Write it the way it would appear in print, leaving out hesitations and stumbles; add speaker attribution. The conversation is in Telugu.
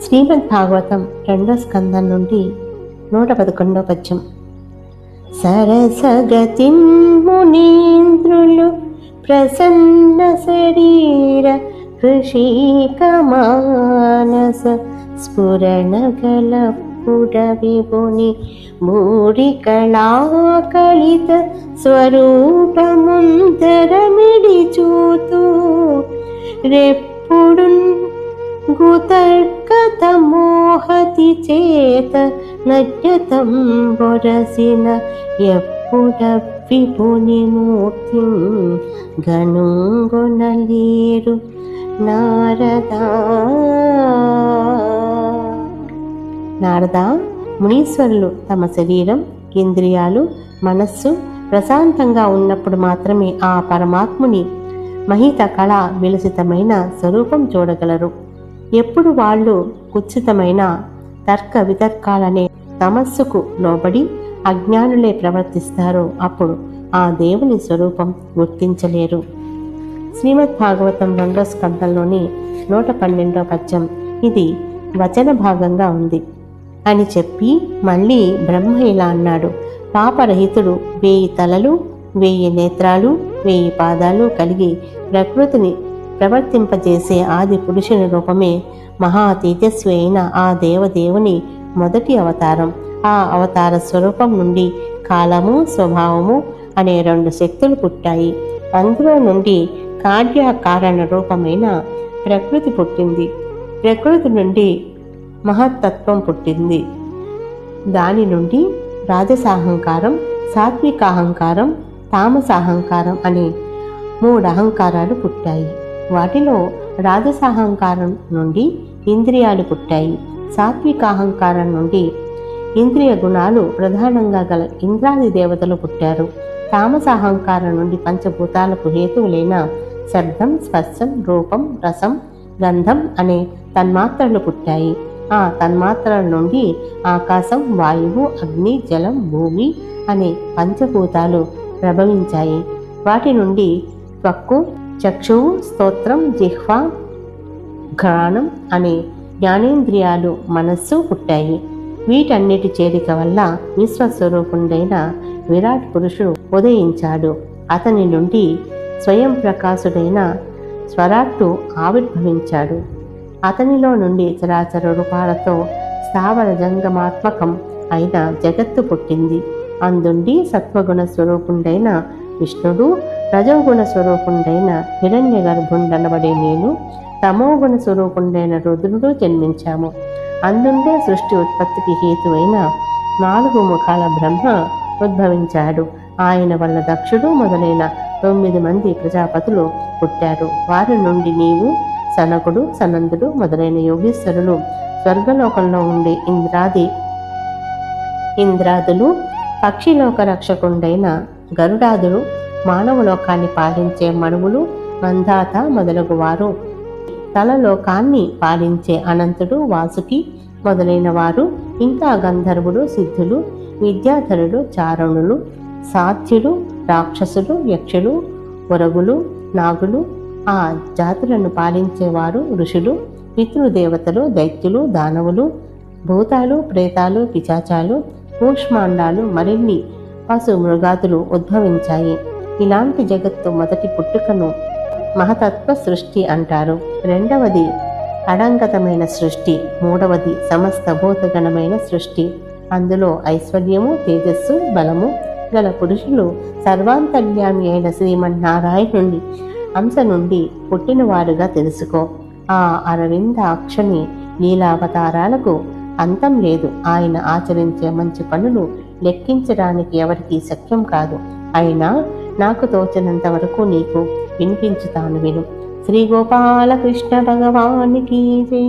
Speaker 1: శ్రీమద్ భాగవతం 2వ స్కందం నుండి 111వ పద్యం. సరసగతిం మునీంద్రులు ప్రసన్న శరీర హృషీక మానస స్ఫురణ గల పుడవిపుని మూడి కళాకళిత స్వరూపముందరమిడి చూతూ రెప్పుడు గుతర్కత మోహతి చేత నజ్ఞతం బొరసిన ఎప్పుడ విపుని మూర్తి గనుగొనలేరు నారదా, మునీశ్వరులు తమ శరీరం, ఇంద్రియాలు, మనస్సు ప్రశాంతంగా ఉన్నప్పుడు మాత్రమే ఆ పరమాత్ముని మహిత కళ విలసితమైన స్వరూపం చూడగలరు. ఎప్పుడు వాళ్ళు కుత్సితమైన తర్క వితర్కాలనే తమస్సుకు లోబడి అజ్ఞానులే ప్రవర్తిస్తారో అప్పుడు ఆ దేవుని స్వరూపం గుర్తించలేరు. శ్రీమద్ భాగవతం 2వ స్కందంలోని 112వ పద్యం ఇది వచన భాగంగా ఉంది అని చెప్పి మళ్ళీ బ్రహ్మ ఇలా అన్నాడు: పాపరహితుడు 1000 తలలు, 1000 నేత్రాలు, 1000 పాదాలు కలిగి ప్రకృతిని ప్రవర్తింపజేసే ఆది పురుషుని రూపమే మహా తేజస్వి అయిన ఆ దేవదేవుని మొదటి అవతారం. ఆ అవతార స్వరూపం నుండి కాలము, స్వభావము అనే 2 శక్తులు పుట్టాయి. అందులో నుండి కార్యకారణ రూపమైన ప్రకృతి పుట్టింది. ప్రకృతి నుండి మహత్తత్వం పుట్టింది. దాని నుండి రాజసాహంకారం, సాత్వికాహంకారం, తామసాహంకారం అనే 3 అహంకారాలు పుట్టాయి. వాటిలో రాజసాహంకారం నుండి ఇంద్రియాలు పుట్టాయి. సాత్వికాహంకారం నుండి ఇంద్రియ గుణాలు ప్రధానంగా గల ఇంద్రాది దేవతలు పుట్టారు. తామసాహంకారం నుండి పంచభూతాలకు హేతువులైన శబ్దం, స్పర్శం, రూపం, రసం, గంధం అనే తన్మాత్రలు పుట్టాయి. ఆ తన్మాత్రల నుండి ఆకాశం, వాయువు, అగ్ని, జలం, భూమి అనే పంచభూతాలు ప్రభవించాయి. వాటి నుండి త్వక్కు, చక్షువు, స్తోత్రం, జిహ్వ, ఘ్రాణం అనే జ్ఞానేంద్రియాలు, మనస్సు పుట్టాయి. వీటన్నిటి చేరిక వల్ల విశ్వస్వరూపుడైన విరాట్ పురుషుడు ఉదయించాడు. అతని నుండి స్వయం ప్రకాశుడైన స్వరాట్టు ఆవిర్భవించాడు. అతనిలో నుండి చరాచర రూపాలతో స్థావర జంగమాత్మకం అయిన జగత్తు పుట్టింది. అందుండి సత్వగుణ స్వరూపుడైన విష్ణుడు, రజోగుణ స్వరూపుడైన హిరణ్య గర్భుండనబడే నేను, తమోగుణ స్వరూపుడైన రుద్రుడు జన్మించాము. అందుండే సృష్టి ఉత్పత్తికి హేతువైన 4 ముఖాల బ్రహ్మ ఉద్భవించాడు. ఆయన వల్ల దక్షుడు మొదలైన 9 మంది ప్రజాపతులు పుట్టారు. వారి నుండి నీవు, సనకుడు, సనందుడు మొదలైన యోగీశ్వరులు, స్వర్గలోకంలో ఉండే ఇంద్రాదులు, పక్షిలోక రక్షకుండైన గరుడాదులు, మానవలోకాన్ని పాలించే మనువులు, మందాత మొదలగు వారు, తలలోకాన్ని పాలించే అనంతుడు, వాసుకి మొదలైన వారు, ఇంకా గంధర్వుడు, సిద్ధులు, విద్యాధరులు, చారణులు, సాధ్యులు, రాక్షసులు, యక్షులు, వరగులు, నాగులు, ఆ జాతులను పాలించేవారు, ఋషులు, పితృదేవతలు, దైత్యులు, దానవులు, భూతాలు, ప్రేతాలు, పిశాచాలు, కూష్మాండాలు, మరిన్ని పశు మృగాదులు ఉద్భవించాయి. ఇలాంటి జగత్తు మొదటి పుట్టుకను మహతత్వ సృష్టి అంటారు. 2వది అడంగతమైన సృష్టి. 3వది సమస్త భూతగణమైన సృష్టి. అందులో ఐశ్వర్యము, తేజస్సు, బలము గల పురుషులు సర్వాంతర్యామి అయిన శ్రీమన్నారాయణుని అంశ నుండి పుట్టినవారుగా తెలుసుకో. ఆ అరవిందాక్షని లీలావతారాలకు అంతం లేదు. ఆయన ఆచరించే మంచి పనులు లెక్కించడానికి ఎవరికీ శక్యం కాదు. అయినా నాకు తోచినంత వరకు నీకు వినిపించుతాను, విను. శ్రీ గోపాలకృష్ణ భగవానికి జై.